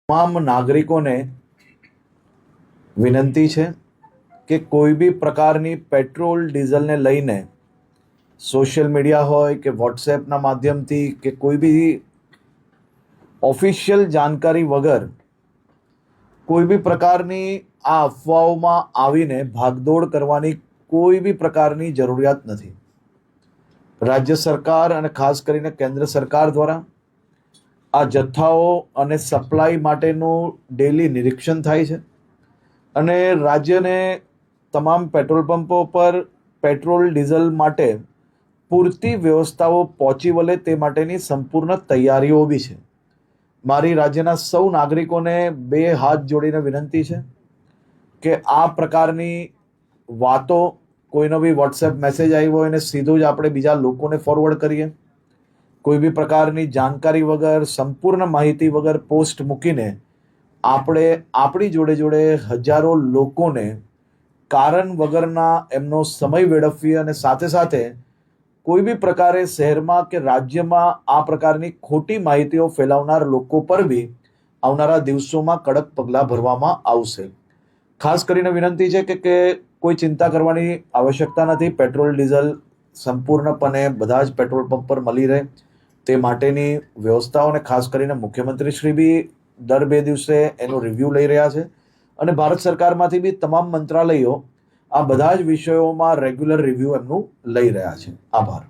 તમામ નાગરિકોને વિનંતી છે કે કોઈ બી પ્રકારની પેટ્રોલ ડીઝલને લઈને સોશિયલ મીડિયા હોય કે વોટ્સએપના માધ્યમથી કે કોઈ બી ઓફિશિયલ જાણકારી વગર કોઈ બી પ્રકારની આ અફવાઓમાં આવીને ભાગદોડ કરવાની કોઈ બી પ્રકારની જરૂરિયાત નથી. રાજ્ય સરકાર અને ખાસ કરીને કેન્દ્ર સરકાર દ્વારા આ જથ્થાઓ અને સપ્લાય માટેનું ડેલી નિરીક્ષણ થાય છે અને રાજ્યને તમામ પેટ્રોલ પંપો પર પેટ્રોલ ડીઝલ માટે પૂરતી વ્યવસ્થાઓ પહોંચી વળે તે માટેની સંપૂર્ણ તૈયારીઓ બી છે. મારી રાજ્યના સૌ નાગરિકોને બે હાથ જોડીને વિનંતી છે કે આ પ્રકારની વાતો, કોઈનો બી વોટ્સએપ મેસેજ આવ્યો હોય એને સીધું જ આપણે બીજા લોકોને ફોરવર્ડ કરીએ. કોઈ બી પ્રકારની જાણકારી વગર, સંપૂર્ણ માહિતી વગર પોસ્ટ મૂકીને આપણે આપણી જોડે જોડે હજારો લોકોને કારણ વગરના એમનો સમય વેડફીએ અને સાથે સાથે કોઈ બી પ્રકારે શહેરમાં કે રાજ્યમાં આ પ્રકારની ખોટી માહિતીઓ ફેલાવનાર લોકો પર બી આવનારા દિવસોમાં કડક પગલાં ભરવામાં આવશે. ખાસ કરીને વિનંતી છે કે કોઈ ચિંતા કરવાની આવશ્યકતા નથી. પેટ્રોલ ડીઝલ સંપૂર્ણપણે બધા જ પેટ્રોલ પંપ પર મળી રહે તે માટેની વ્યવસ્થાઓ, અને ખાસ કરીને મુખ્યમંત્રી શ્રી બી દર 2 દિવસે એનું રિવ્યૂ લઈ રહ્યા છે અને ભારત સરકારમાંથી બી તમામ મંત્રાલયો આ બધા જ વિષયોમાં રેગ્યુલર રિવ્યૂ એમનું લઈ રહ્યા છે. આભાર.